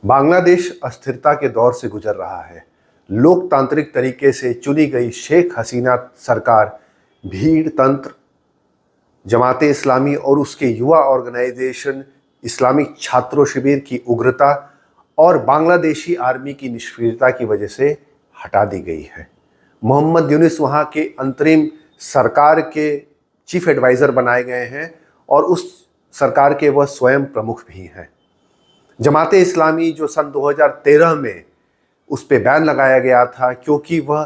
बांग्लादेश अस्थिरता के दौर से गुजर रहा है। लोकतांत्रिक तरीके से चुनी गई शेख हसीना सरकार भीड़ तंत्र, जमाते इस्लामी और उसके युवा ऑर्गेनाइजेशन इस्लामिक छात्रों शिविर की उग्रता और बांग्लादेशी आर्मी की निष्क्रियता की वजह से हटा दी गई है। मोहम्मद यूनिस वहां के अंतरिम सरकार के चीफ एडवाइजर बनाए गए हैं और उस सरकार के वह स्वयं प्रमुख भी हैं। जमाते इस्लामी जो सन 2013 में उस पर बैन लगाया गया था क्योंकि वह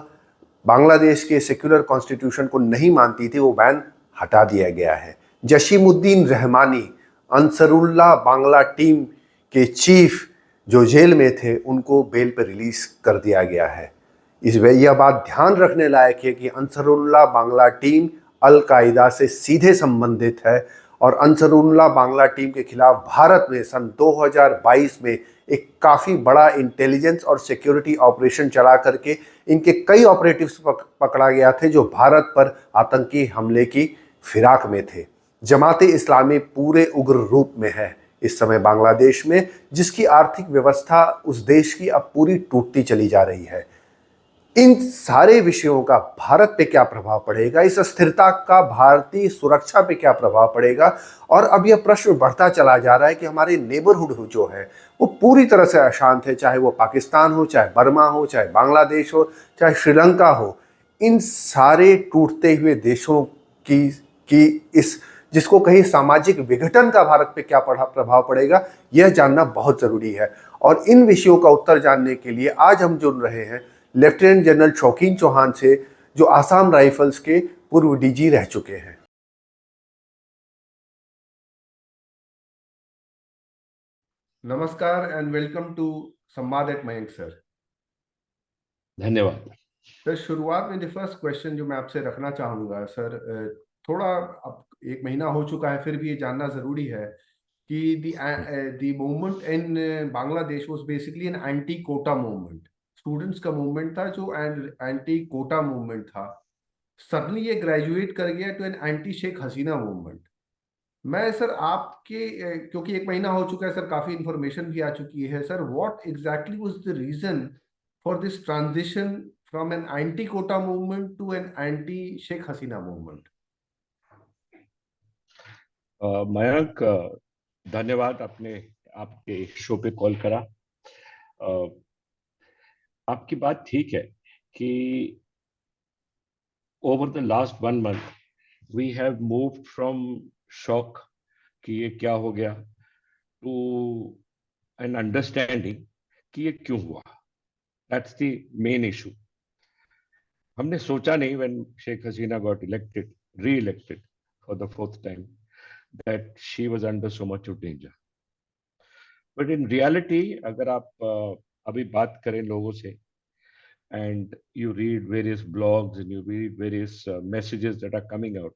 बांग्लादेश के सेक्युलर कॉन्स्टिट्यूशन को नहीं मानती थी, वो बैन हटा दिया गया है। जशीमुद्दीन रहमानी, अंसरुल्लाह बांग्ला टीम के चीफ जो जेल में थे, उनको बेल पर रिलीज कर दिया गया है। यह बात ध्यान रखने लायक है कि अंसरुल्लाह बांग्ला टीम अल कायदा से सीधे संबंधित है और अंसरुल्लाह बांग्ला टीम के खिलाफ भारत में सन 2022 में एक काफ़ी बड़ा इंटेलिजेंस और सिक्योरिटी ऑपरेशन चला करके इनके कई ऑपरेटिव्स पकड़ा गया थे जो भारत पर आतंकी हमले की फिराक में थे। जमाते इस्लामी पूरे उग्र रूप में है इस समय बांग्लादेश में, जिसकी आर्थिक व्यवस्था उस देश की अब पूरी टूटती चली जा रही है। इन सारे विषयों का भारत पे क्या प्रभाव पड़ेगा, इस अस्थिरता का भारतीय सुरक्षा पे क्या प्रभाव पड़ेगा, और अब यह प्रश्न बढ़ता चला जा रहा है कि हमारे नेबरहुड जो है वो पूरी तरह से अशांत है, चाहे वो पाकिस्तान हो, चाहे बर्मा हो, चाहे बांग्लादेश हो, चाहे श्रीलंका हो। इन सारे टूटते हुए देशों की इस जिसको कहीं सामाजिक विघटन का भारत पे क्या प्रभाव पड़ेगा, यह जानना बहुत जरूरी है। और इन विषयों का उत्तर जानने के लिए आज हम जुड़ रहे हैं लेफ्टिनेंट जनरल शौकीन चौहान से, जो आसाम राइफल्स के पूर्व डीजी रह चुके हैं। नमस्कार एंड वेलकम टू संवाद एट मयंक सर। धन्यवाद सर, शुरुआत में द फर्स्ट क्वेश्चन जो मैं आपसे रखना चाहूँगा सर, थोड़ा अब एक महीना हो चुका है, फिर भी ये जानना ज़रूरी है कि the movement in Bangladesh was basically an anti quota movement. Students का मूवमेंट था जो एंटी कोटा मूवमेंट था। सडनली ये ग्रेजुएट कर गया to an anti Sheikh Hasina movement. मैं सर आपके क्योंकि एक महीना हो चुका है सर, काफ़ी इंफॉर्मेशन भी आ चुकी है sir, what exactly was the reason for this transition from an anti-quota movement to an anti-Sheikh Hasina movement? Mayank, धन्यवाद आपने आपके शो पे कॉल करा। आपकी बात ठीक है कि over the last 1 month we have moved from shock कि ये क्या हो गया टू एन अंडरस्टैंडिंग कि ये क्यों हुआ। That's the main issue. हमने सोचा नहीं when Sheikh Hasina got elected re elected for the fourth time that she was under so much of danger. But in reality, अगर आप अभी बात करें लोगों से and you read various blogs and you read various messages that are coming out,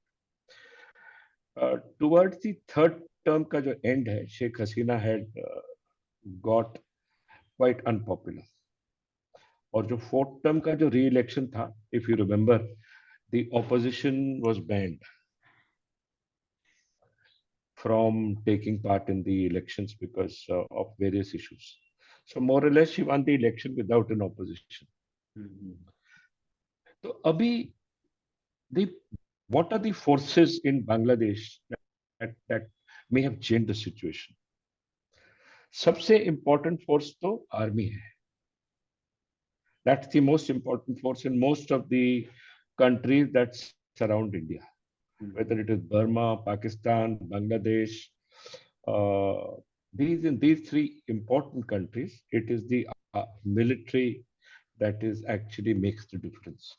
towards the third term का जो end है, Sheikh Hasina had got quite unpopular. और जो fourth term का जो re-election था, if you remember, the opposition was banned from taking part in the elections because of various issues. So more or less, she won the election without an opposition. So abhi, the what are the forces in Bangladesh that may have changed the situation? सबसे important force तो army है. That's the most important force in most of the countries that surround India, whether it is Burma, Pakistan, Bangladesh. In these three important countries, it is the military that is actually makes the difference.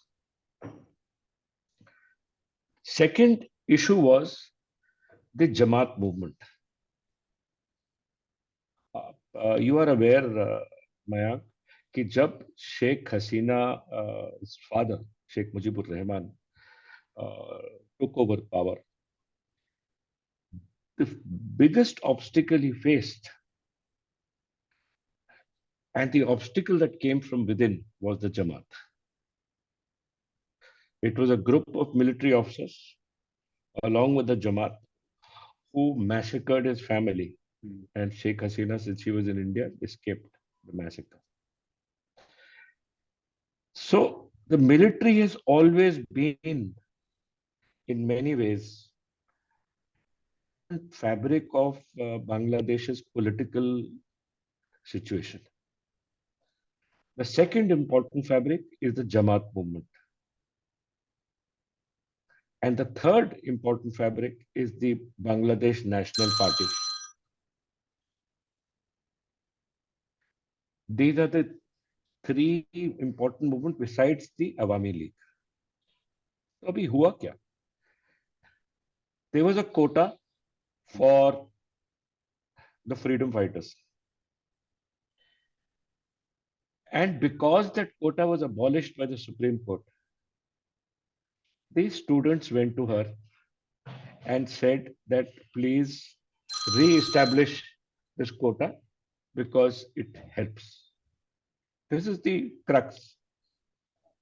Second issue was the Jamaat movement. You are aware, Mayank, कि जब Sheikh Hasina father Sheikh Mujibur Rahman took over power, the biggest obstacle he faced, and the obstacle that came from within, was the Jamaat. It was a group of military officers along with the Jamaat who massacred his family And Sheikh Hasina, since she was in India, escaped the massacre. So the military has always been, in many ways, fabric of Bangladesh's political situation. The second important fabric is the Jamaat movement. And the third important fabric is the Bangladesh National Party. These are the three important movements besides the Awami League. तो अभी हुआ क्या? There was a quota for the freedom fighters. And because that quota was abolished by the Supreme Court, these students went to her and said that please re-establish this quota because it helps. This is the crux.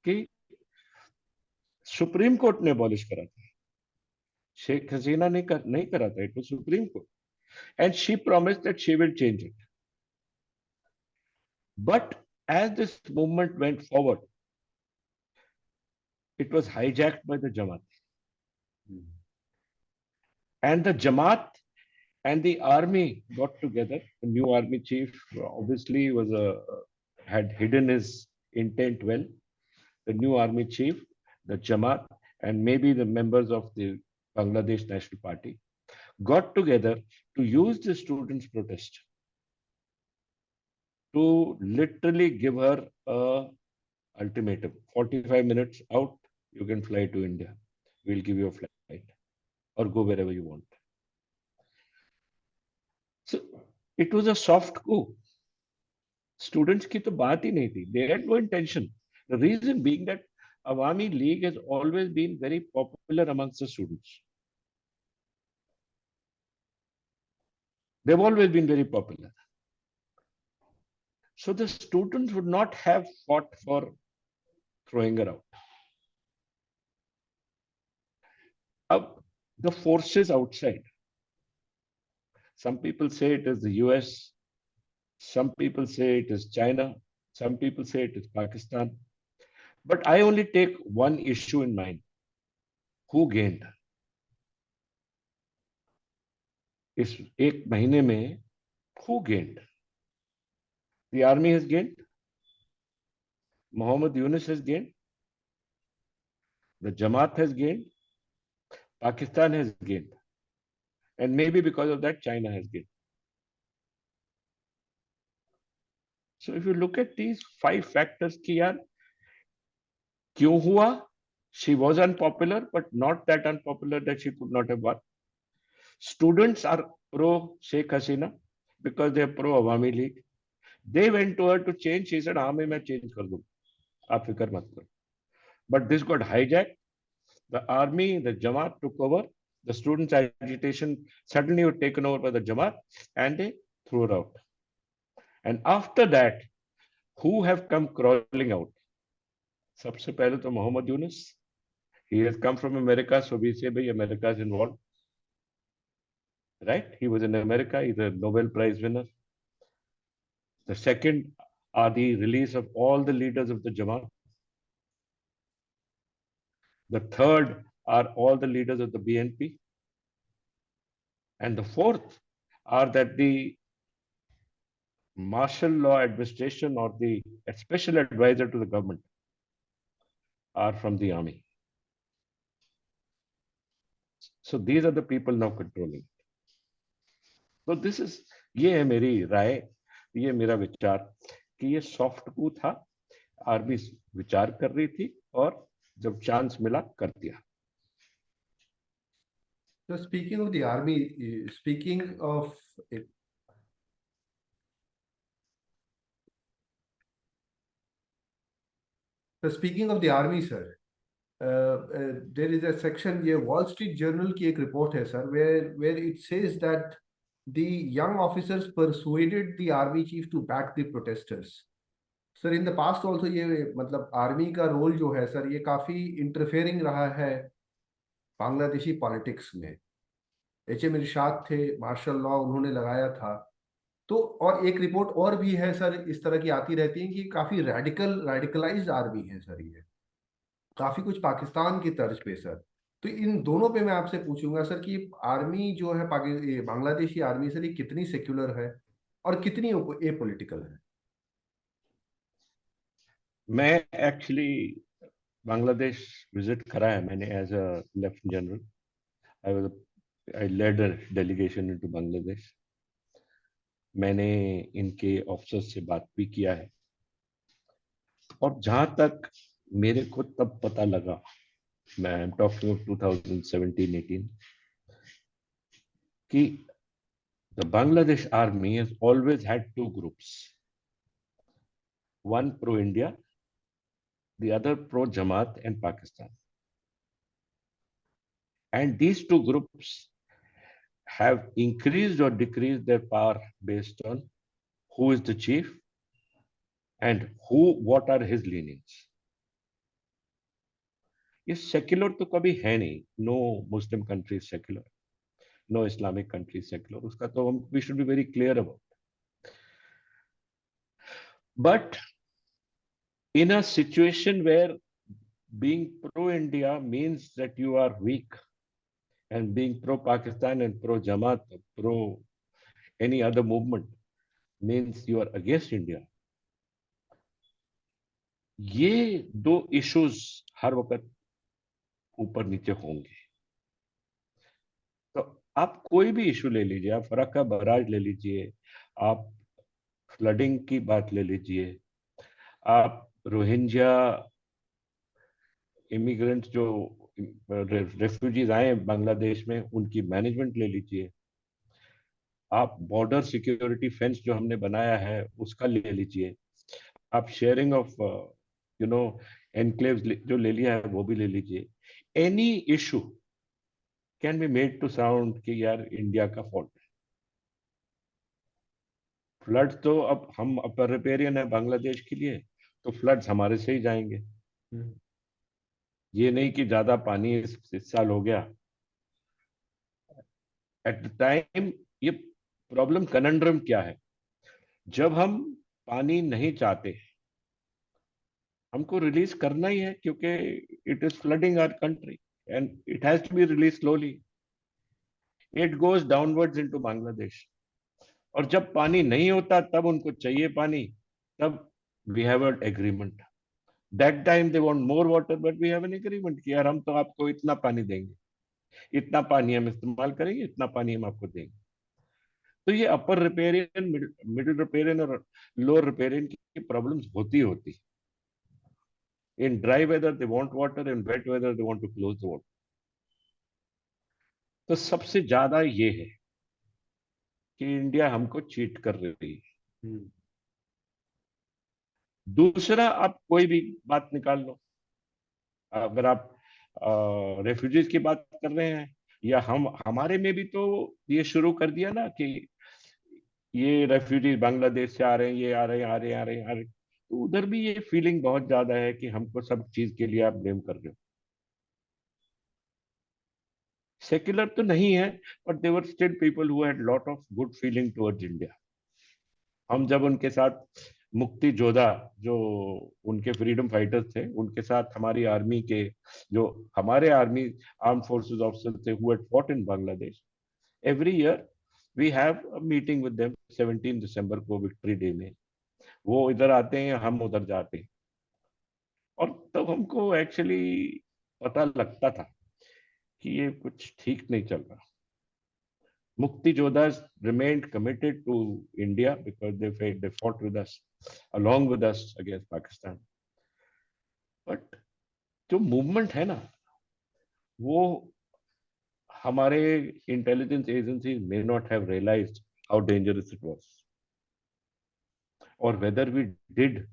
कि supreme court ने abolish करा था, शेख हसीना ने नहीं करा था, it was supreme court, and she promised that she will change it. But as this movement went forward, it was hijacked by the Jamaat. And the Jamaat and the army got together. The new army chief obviously had hidden his intent well. The new army chief, the Jamaat, and maybe the members of the Bangladesh National Party got together to use the students' protest to literally give her a ultimatum. 45 minutes out, you can fly to India. We'll give you a flight or go wherever you want. So it was a soft coup. Students की तो बात ही नहीं थी. They had no intention. The reason being that Awami League has always been very popular amongst the students. They've always been very popular. So the students would not have fought for throwing her out. The forces outside. Some people say it is the US. Some people say it is China. Some people say it is Pakistan. But I only take one issue in mind. Who gained? इस एक महीने में who gained? The army has gained. Muhammad Yunus has gained. The Jamaat has gained. Pakistan has gained. And maybe because of that, China has gained. So if you look at these 5 factors, कि यार क्यों हुआ? She was unpopular, but not that unpopular that she could not have won. Students are pro Sheikh Hasina because they are pro Awami League. They went to her to change. She said, हाँ मैं change कर दूँ. आप फिक्र मत करो. But this got hijacked. The army, the Jamaat took over. The students' agitation suddenly was taken over by the Jamaat and they threw it out. And after that, who have come crawling out? सबसे पहले तो Muhammad Yunus. He has come from America, so we say, bhai, America is involved. Right? He was in America. He's a Nobel Prize winner. The second are the release of all the leaders of the Jamaat. The third are all the leaders of the BNP. And the fourth are that the martial law administration or the special advisor to the government are from the army. So these are the people now controlling. So this is, ये है मेरी राय, ये मेरा विचार कि ये soft कू था, army विचार कर रही थी और जब चांस मिला कर दिया. So speaking of the army, speaking of it, so speaking of the army, sir, there is a section here, Wall Street Journal की एक report है, sir, where it says that the young officers persuaded the army chief to back the protesters. Sir, in the past also ये मतलब army का role जो है sir ये काफी इंटरफेयरिंग रहा है बांग्लादेशी पॉलिटिक्स में. HM इरशाद थे, मार्शल लॉ उन्होंने लगाया था। तो और एक रिपोर्ट और भी है सर, इस तरह की आती रहती है कि काफी रेडिकलाइज्ड आर्मी है सर ये, काफी कुछ पाकिस्तान की तर्ज पे सर। तो इन दोनों पे मैं आपसे पूछूंगा सर कि आर्मी जो है ये बांग्लादेशी आर्मी सर, ये कितनी सेक्युलर है और कितनी ए पॉलिटिकल है? मैं एक्चुअली बांग्लादेश विजिट करा है मैंने as a lieutenant general. I was I led a delegation into Bangladesh. मैंने इनके ऑफिसर से बात भी किया है, और जहां तक मेरे को तब पता लगा, मैं आई एम टॉकिंग ऑफ 2017-18, कि the Bangladesh army has always had two groups, one pro India, the other pro Jamaat and Pakistan. And these two groups have increased or decreased their power based on who is the chief and what are his leanings. ये secular तो कभी है नहीं, no Muslim country secular, no Islamic country secular, उसका तो हम we should be very clear about. But in a situation where being pro India means that you are weak, and being pro Pakistan and pro Jamaat, pro any other movement means you are against India. ये दो issues हर वक्त ऊपर नीचे होंगे. तो आप कोई भी इशू ले लीजिए, आप फरक्का बराज ले लीजिए, आप फ्लडिंग की बात ले लीजिए, आप रोहिंग्या इमिग्रेंट्स जो रेफ्यूजीज आए बांग्लादेश में उनकी मैनेजमेंट ले लीजिए, आप बॉर्डर सिक्योरिटी फेंस जो हमने बनाया है उसका ले लीजिए, आप sharing of you know enclaves जो ले लिया है वो भी ले लीजिए. Any issue can be made to sound कि यार इंडिया का फॉल्ट है. फ्लड तो अब हम अपर रिपेरियन है बांग्लादेश के लिए, तो फ्लड्स हमारे से ही जाएंगे. ये नहीं कि ज्यादा पानी इस साल हो गया. एट द टाइम ये प्रॉब्लम कनंड्रम क्या है, जब हम पानी नहीं चाहते, हमको रिलीज करना ही है क्योंकि it is flooding our country and it has to be release slowly. It goes downwards into Bangladesh. और जब पानी नहीं होता तब उनको चाहिए पानी, तब we have an agreement. That time they want more water, but we have an agreement कि यार हम तो आपको इतना पानी देंगे, इतना पानी हम इस्तेमाल करेंगे, इतना पानी हम आपको देंगे. तो ये अपर रिपेरियन, मिडिल रिपेरियन और लोअर रिपेरियन की प्रॉब्लम्स होती. In dry weather they want water, in wet weather they want to close the water. तो सबसे ज्यादा ये है कि इंडिया हमको चीट कर रही है. दूसरा, आप कोई भी बात निकाल लो, अगर आप रेफ्यूजीज की बात कर रहे हैं, या हम हमारे में भी तो ये शुरू कर दिया ना कि ये रेफ्यूजीज बांग्लादेश से आ रहे हैं, ये आ रहे हैं. तो उधर भी ये फीलिंग बहुत ज्यादा है कि हमको सब चीज के लिए आप ब्लेम कर रहे हो. सेक्युलर तो नहीं है, but there still people who had lot of good feeling towards India. हम जब उनके साथ मुक्ति जोधा, जो उनके फ्रीडम फाइटर्स थे, उनके साथ हमारी आर्मी के जो हमारे आर्मी आर्म फोर्सेस ऑफिसर थे who had fought in Bangladesh, every year we have a meeting with them 17 दिसंबर को विक्ट्री डे में. वो इधर आते हैं, हम उधर जाते हैं. और तब हमको एक्चुअली पता लगता था कि ये कुछ ठीक नहीं चल रहा. Mukti Jodhas remained committed to India because they fought with us, along with us against Pakistan. But जो मूवमेंट है ना, वो हमारे intelligence agencies may not have realised how dangerous it was, और whether we did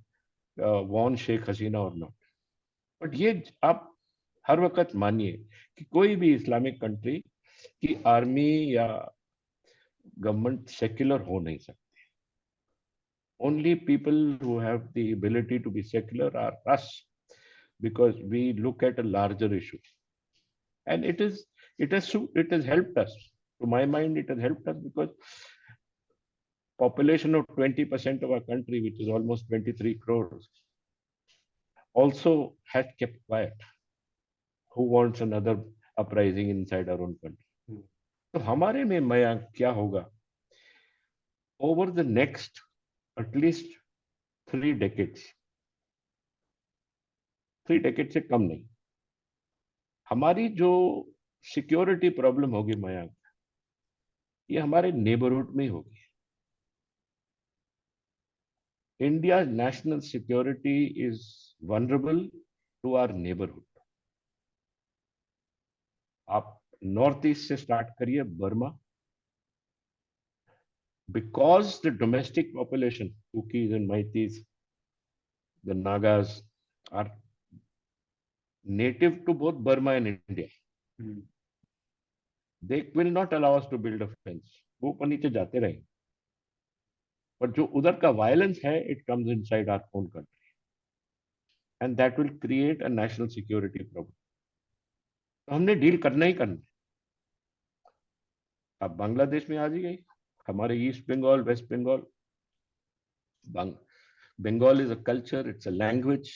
want Sheikh Hasina और not. But ये आप हर वक्त मानिए कि कोई भी इस्लामिक कंट्री की आर्मी या गवर्नमेंट सेक्युलर हो नहीं सकती. Only people who have the ability to be secular are us, because we look at a larger issue, and it has helped us To my mind, it has helped us because population of 20% of our country, which is almost 23 crores, also has kept quiet. Who wants another uprising inside our own country? तो हमारे में मया क्या होगा? Over the next at least 3 decades, 3 decades से कम नहीं, हमारी जो सिक्योरिटी प्रॉब्लम होगी मया, ये हमारे नेबरहुड में ही होगी. India's national security is vulnerable to our neighborhood. आप नॉर्थ ईस्ट से स्टार्ट करिए, Burma. Because the domestic population, Kukis and Maitis, the Nagas, are native to both Burma and India. They will not allow us to build a fence. वो ऊपर नीचे जाते रहेंगे. पर जो उधर का वायलेंस है, it comes inside our own country, and that will create a national security problem. तो हमने डील करना ही करना है. अब बांग्लादेश में आ गई, हमारे East Bengal, West Bengal. Bengal is a culture, it's a language.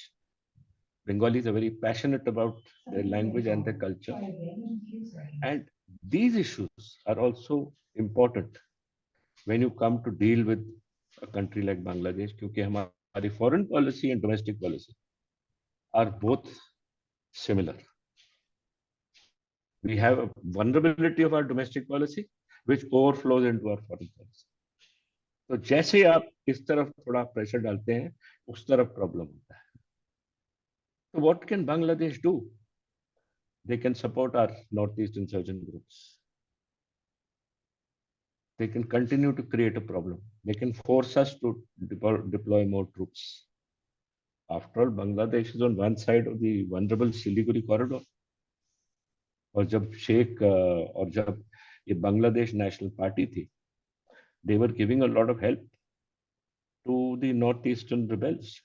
Bengalis are very passionate about their language and their culture. And these issues are also important when you come to deal with a country like Bangladesh, क्योंकि हमारी foreign policy and domestic policy are both similar. We have a vulnerability of our domestic policy which overflows into our foreign policy. तो जैसे आप इस तरफ थोड़ा pressure डालते हैं, उस तरफ प्रॉब्लम होता है. So what can Bangladesh do? They can support our northeast insurgent groups. They can continue to create a problem. They can force us to deploy more troops. After all, Bangladesh is on one side of the vulnerable Siliguri corridor. और जब शेख और जब ये Bangladesh national party थी, they were giving a lot of help to the northeastern rebels.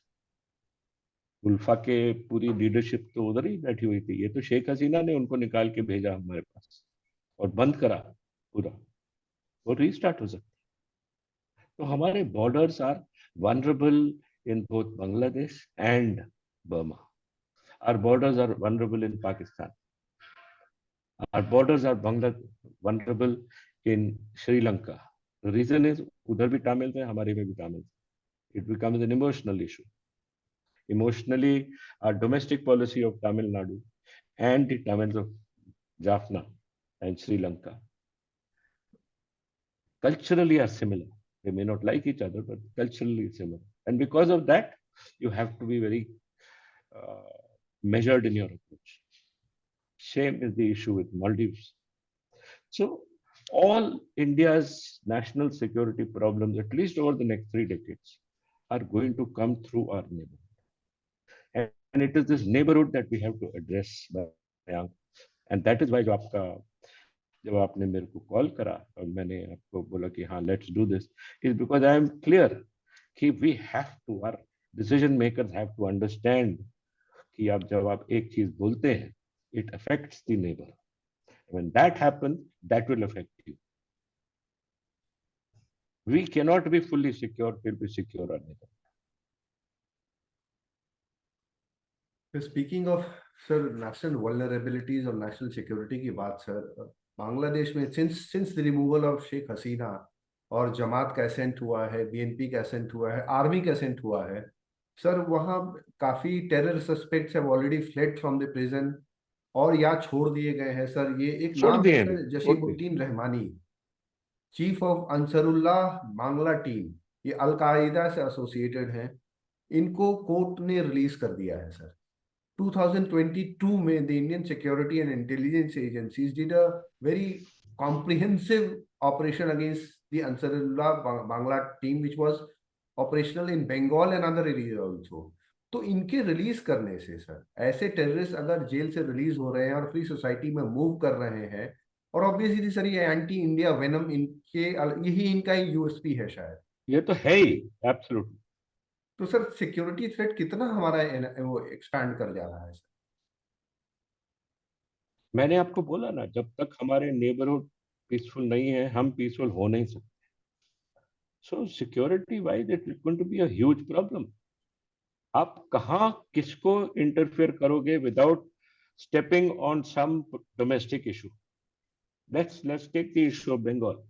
ULFA के पूरी leadership तो उधर ही बैठी हुई थी. ये तो शेख हसीना ने उनको निकाल के भेजा हमारे पास और बंद करा पूरा. वो रीस्टार्ट हो सकता. तो हमारे borders are vulnerable in both Bangladesh and Burma. Our borders are vulnerable in Pakistan. Our borders are vulnerable in Sri Lanka. The reason is उधर भी Tamils हैं, हमारे में भी Tamils. It becomes an emotional issue. Emotionally, our domestic policy of Tamil Nadu and the Tamils of Jaffna and Sri Lanka culturally are similar. They may not like each other, but culturally similar. And because of that, you have to be very measured in your approach. Same is the issue with Maldives. So all India's national security problems, at least over the next 3 decades, are going to come through our neighborhood. And it is this neighborhood that we have to address. And that is why जब आपने मेरे को call करा और मैंने आपको बोला कि हाँ, let's do this, is because I am clear कि we have to, our decision makers have to understand कि आप जब आप एक चीज बोलते हैं, it affects the neighbor. When that happens, that will affect you. We cannot be fully secure till we secure our neighbor. Speaking of sir national vulnerabilities और national security की बात, सर बांग्लादेश में since the removal of Sheikh Hasina और जमात का accent हुआ है, BNP का accent हुआ है, आर्मी का एसेंट हुआ है, सर वहाँ काफी terror suspects have already fled from the prison और या छोड़ दिए गए हैं. सर ये एक नाम है sir, Jasimuddin Rahmani, chief of Ansarullah Bangla team, ये अलकायदा से एसोसिएटेड हैं. इनको कोर्ट ने रिलीज कर दिया है सर. 2022 में the Indian Security and Intelligence Agencies did a very comprehensive operation against the Ansarullah Bangla team which was operational in Bengal and other areas also. तो इनके रिलीज करने से सर, ऐसे टेररिस्ट अगर जेल से रिलीज हो रहे हैं और फ्री सोसाइटी में मूव कर रहे हैं, और ऑब्वियसली सर ये एंटी इंडिया वेनम इनके, यही इनका यूएसपी है शायद. ये तो है ही, एब्सोल्युटली. तो सर सिक्योरिटी थ्रेट कितना हमारा वो एक्सपैंड कर जा रहा है सर? मैंने आपको बोला ना, जब तक हमारे नेबरहुड पीसफुल नहीं है, हम पीसफुल हो नहीं सकते. So security wise it is going to be a huge problem. आप कहाँ किसको इंटरफेयर करोगे without stepping on some domestic issue. Let's take the issue of Bengal.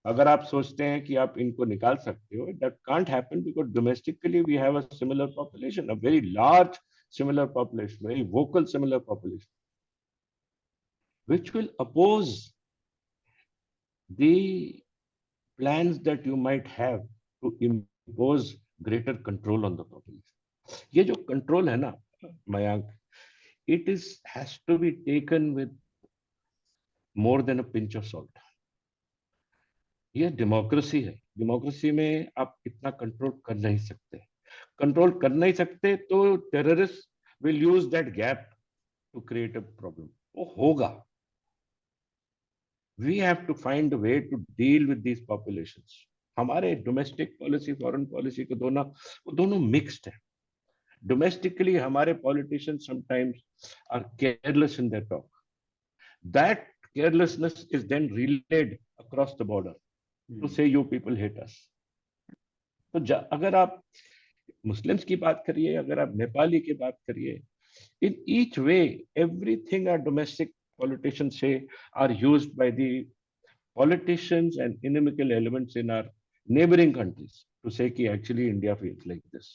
अगर आप सोचते हैं कि आप इनको निकाल सकते हो, that can't happen because domestically we have a similar population, a very large similar population, very vocal similar population, which will oppose the plans that you might have to impose greater control on the population. ये जो control है ना Mayank, it is has to be taken with more than a pinch of salt. ये democracy है. Democracy में आप इतना control कर नहीं सकते. कंट्रोल कर नहीं सकते तो terrorist will use that gap to create a problem. वो होगा. We have to find a way to deal with these populations. हमारे डोमेस्टिक पॉलिसी फॉरेन पॉलिसी को दोनों मिक्स्ड है. डोमेस्टिकली हमारे politicians sometimes are careless in their talk. That carelessness is then relayed across the border to say you people hate us. तो अगर आप Muslims की बात करिए, अगर आप नेपाली की बात करिए, in each way everything our domestic politicians say are used by the politicians and inimical elements in our neighboring countries to say ki actually India feels like this.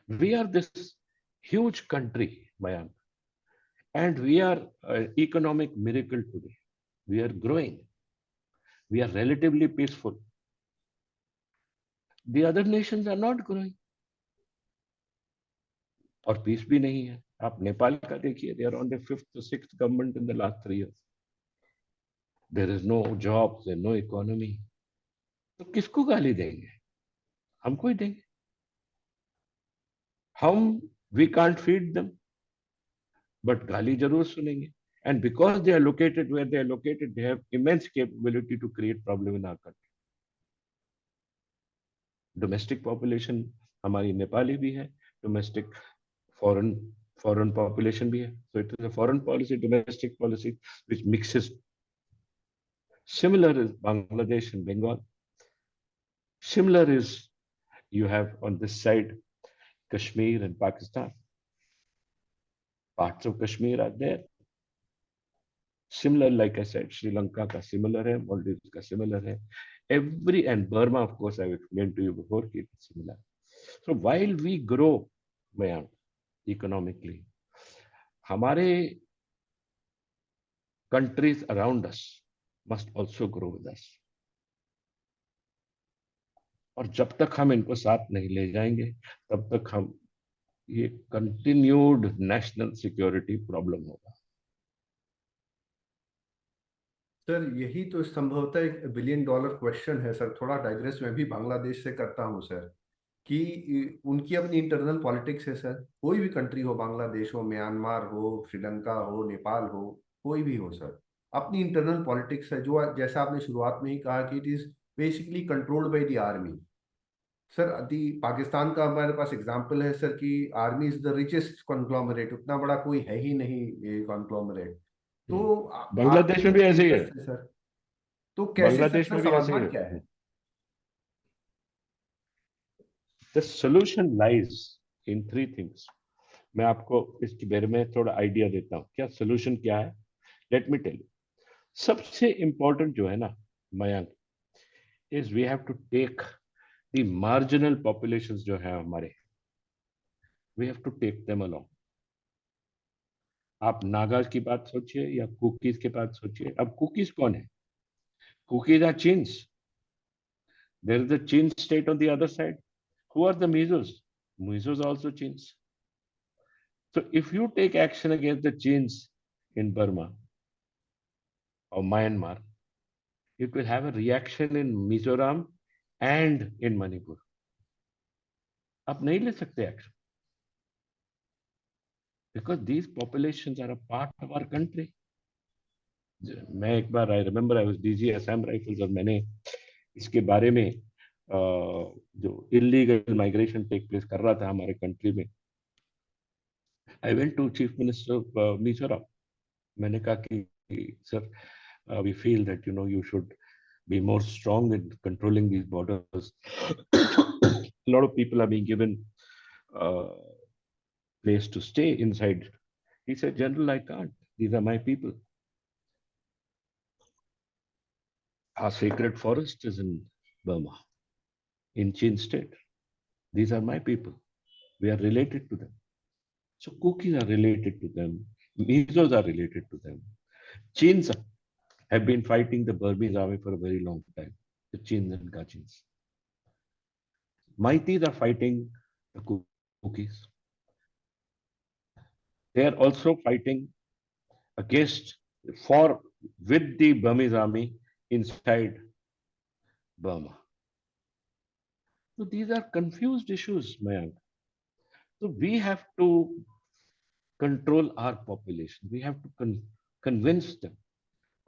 We are this huge country, Mayank, and we are an economic miracle today. We are growing. We are relatively peaceful. The other nations are not growing. और piece भी नहीं है. आप नेपाल का देखिए, they are on the 5th or 6th government in the last 3 years. There is no jobs, there is no economy. तो किसको गाली देंगे? हमको ही देंगे. हम we can't feed them, but गाली जरूर सुनेंगे. And because they are located where they are located, they have immense capability to create problem in our country. Domestic population हमारी नेपाली भी है, domestic foreign population भी है. So it is a foreign policy, domestic policy which mixes. Similar is Bangladesh and Bengal. Similar is you have on this side Kashmir and Pakistan. Parts of Kashmir are there. Similar, like I said, Sri Lanka ka similar hai, Maldives ka similar hai. And Burma, of course, I've explained to you before, it's similar. So while we grow, Mayank, economically, हमारे countries around us must also grow with us. और जब तक हम इनको साथ नहीं ले जाएंगे, तब तक हम ये कंटिन्यूड नेशनल सिक्योरिटी प्रॉब्लम होगा. सर यही तो संभवतः $1 बिलियन क्वेश्चन है सर. थोड़ा डाइग्रेस मैं भी बांग्लादेश से करता हूँ सर, कि उनकी अपनी इंटरनल पॉलिटिक्स है सर. कोई भी कंट्री हो, बांग्लादेश हो, म्यांमार हो, श्रीलंका हो, नेपाल हो, कोई भी हो सर, अपनी इंटरनल पॉलिटिक्स है, जो जैसा आपने शुरुआत में ही कहा कि it is basically controlled by the army. Sir अभी पाकिस्तान का हमारे पास एग्जांपल है सर, कि army is the richest conglomerate. उतना बड़ा कोई है ही नहीं ये कॉन्ग्लोमरेट. तो बांग्लादेश आर्मी में भी ऐसे ही है. इंटरेस्ट है सर. तो कैसे सर बांग्लादेश इसका में भी ऐसे ही समाधान क्या है. है? The solution lies in 3 things. मैं आपको इसके बारे में थोड़ा आइडिया देता हूँ. क्या सोल्यूशन क्या है? Let me tell you. सबसे इंपॉर्टेंट जो है ना Mayank, is we have to take the marginal populations जो है हमारे, we have to take them along. आप नागा की बात सोचिए या कुकीज की बात सोचिए. अब कुकीज कौन है? Kukis are Chins. There is a Chin state on the other side. Who are the Mizos? Mizos are also Chins. So if you take action against the Chins in Burma or Myanmar, it will have a reaction in Mizoram and in Manipur. आप नहीं ले सकते action because these populations are a part of our country. मैं एक बार I remember I was DG Assam Rifles और मैंने इसके बारे में जो इलीगल माइग्रेशन टेक प्लेस कर रहा था हमारे कंट्री में, I went to Chief Minister of Mizoram. मैंने कहा कि sir, we feel that you should be more strong in controlling these borders. A lot of people are being given uh, place to stay inside. He said, General, I can't. These are my people. Our sacred forest is in Burma, in Chin state. These are my people. We are related to them. So Kukis are related to them. Mizos are related to them. Chins have been fighting the Burmese army for a very long time. The Chins and Kachins. Maitis are fighting the Kukis. They are also fighting against, for, with the Burmese army inside Burma. So these are confused issues, Mayank. So we have to control our population. We have to convince them.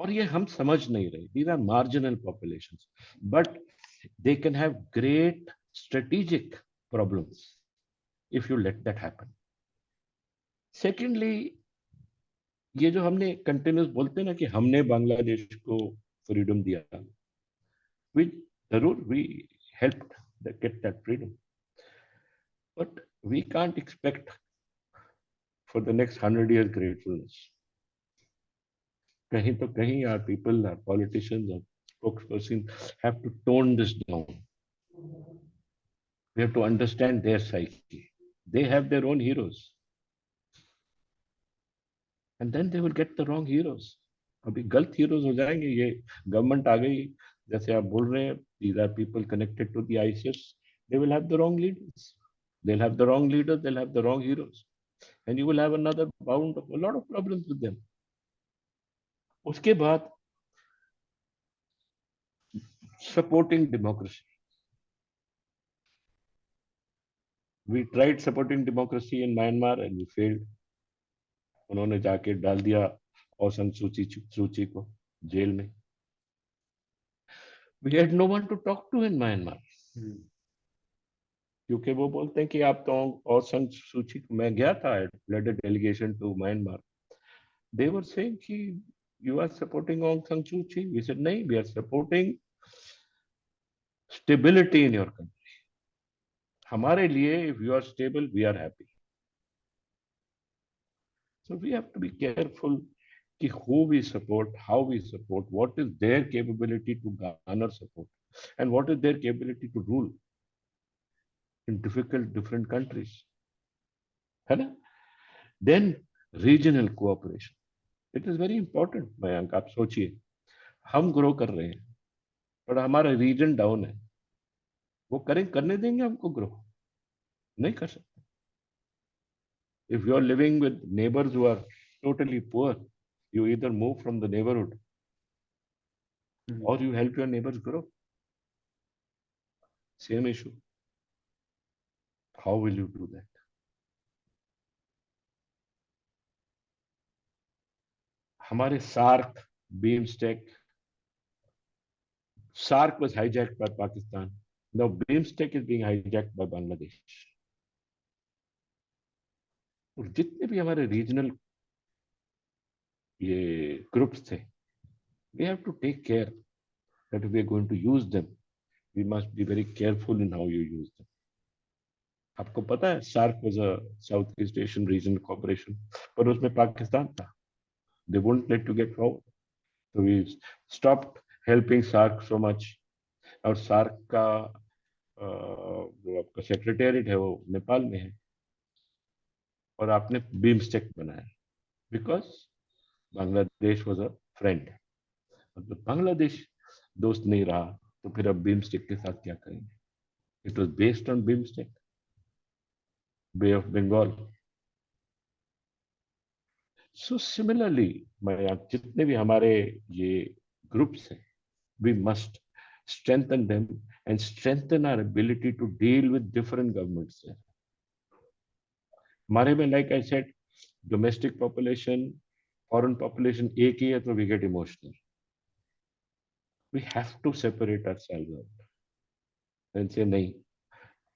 और ये हम समझ नहीं रहे. These are marginal populations, but they can have great strategic problems if you let that happen. Secondly, ये जो हमने continuous बोलते हैं ना कि हमने बांग्लादेश को फ्रीडम दिया, we जरूर we helped get that freedom, but we can't expect for the next 100 years gratefulness. Kahin to kahin our people, our politicians, our spokespersons have to tone this down. We have to understand their psyche. They have their own heroes. And then they will get the wrong heroes. अभी गलत heroes हो जाएंगे. ये government आ गई, जैसे आप बोल रहे हैं, these are people connected to the ISIS. They will have the wrong leaders. They'll have the wrong leaders. They'll have the wrong heroes, and you will have another bound of a lot of problems with them. उसके बाद supporting democracy. We tried supporting democracy in Myanmar and we failed. उन्होंने जाके डाल दिया और Aung San Suu Kyi को jail में. We had no one to talk to in Myanmar. क्योंकि वो बोलते हैं कि आप तो और Aung San Suu Kyi, मैं गया था, led a delegation to Myanmar. They were saying कि you are supporting Aung San Suu Kyi. We said नहीं, we are supporting stability in your country. हमारे लिए, if you are stable, we are happy. So we have to be careful कि who we support, how we support, what is their capability to garner support, and what is their capability to rule in different countries. है ना? Then regional cooperation. It is very important, Mayank. आप सोचिए, हम grow कर रहे हैं, पर हमारा रीजन डाउन है. वो करने देंगे हमको ग्रो? नहीं कर सकते. If you are living with neighbors who are totally poor, you either move from the neighborhood or you help your neighbors grow. Same issue. How will you do that? हमारे SAARC, BIMSTEC, SAARC was hijacked by Pakistan. Now BIMSTEC is being hijacked by Bangladesh. और जितने भी हमारे regional ये groups थे, we have to take care that we are going to use them. We must be very careful in how you use them. आपको पता है SAARC was a Southeast Asian regional cooperation, पर उसमें पाकिस्तान था. They won't let you get forward. So we stopped helping SAARC so much. और SAARC का जो आपका सेक्रेटेरिएट है वो नेपाल में है, और आपने BIMSTEC बनाया because Bangladesh was a friend. मतलब बांग्लादेश दोस्त नहीं रहा, तो फिर अब BIMSTEC के साथ क्या करेंगे? It was based on BIMSTEC, Bay of Bengal. So similarly जितने भी हमारे ये ग्रुप्स हैं, we must strengthen them and strengthen our ability to deal with different governments. हमारे में, like I said, domestic population, foreign population एक ही है, तो we get emotional. We have to separate ourselves out and say नहीं,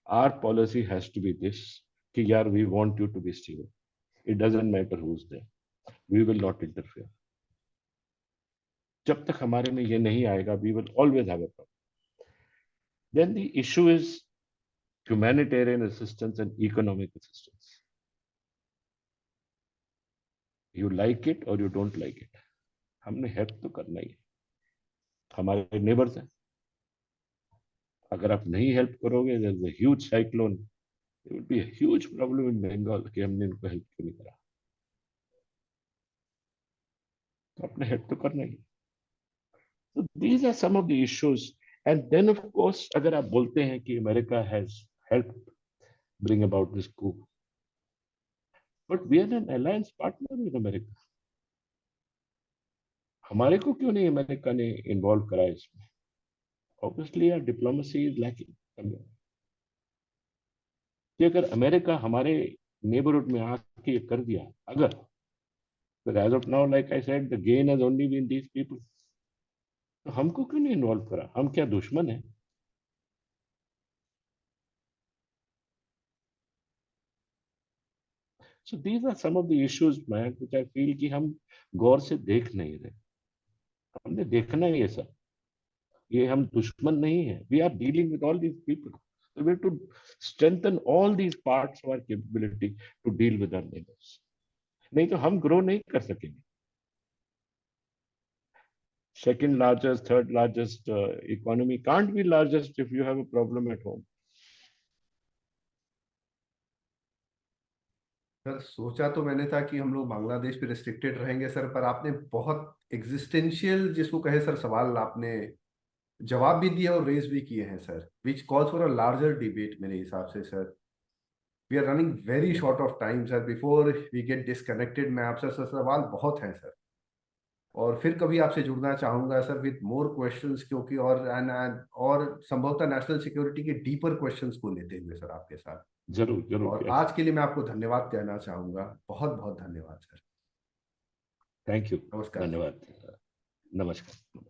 our policy has to be this कि यार we want you to be stable. It doesn't matter who's there. We will not interfere. जब तक हमारे में ये नहीं आएगा, we will always have a problem. Then the issue is humanitarian assistance and economic assistance. You like it or you don't like it. हमने help तो करना ही है, हमारे नेबर्स हैं. अगर आप नहीं हेल्प करोगे, there is a huge cyclone, there will be a huge problem in Bengal कि हमने इनको हेल्प क्यों नहीं करा. तो आपने हेल्प तो करना ही. So these are some of the issues. And then of course, अगर आप बोलते हैं कि America has helped bring about this coup, but we are an alliance partner with America. हमारे को क्यों नहीं अमेरिका ने इन्वॉल्व करा इसमें? ऑब्वियसली यार, डिप्लोमेसी इज लैकिंग. कि अगर अमेरिका हमारे नेबरहुड में आके ये कर दिया, अगर, but as of now, like I said, the gain has only been these people. तो हमको क्यों नहीं इन्वॉल्व करा? हम क्या दुश्मन है? So these are some of the issues, man, which I feel कि हम गौर से देख नहीं रहे. हमने देखना ही है सब. ये हम दुश्मन नहीं है. We are dealing with all these people. So we have to strengthen all these parts of our capability to deal with our neighbors. नहीं तो हम ग्रो नहीं कर सकेंगे. Second largest, third largest economy can't be largest if you have a problem at home. Sir सोचा तो मैंने था कि हम लोग बांग्लादेश पे रिस्ट्रिक्टेड रहेंगे सर, पर आपने बहुत एग्जिस्टेंशियल जिसको कहे सर सवाल आपने जवाब भी दिए और रेज भी किए हैं sir, which calls for a larger debate मेरे हिसाब से sir. We are running very short of time sir, before we get disconnected. मैं आपसे सर सवाल बहुत हैं सर, और फिर कभी आपसे जुड़ना चाहूंगा सर विद मोर क्वेश्चंस, क्योंकि और संभवतः नेशनल सिक्योरिटी के डीपर क्वेश्चंस को लेते हुए सर आपके साथ. जरूर जरूर. और यस. आज के लिए मैं आपको धन्यवाद कहना चाहूंगा. बहुत बहुत धन्यवाद सर. Thank you. नमस्कार. धन्यवाद. नमस्कार.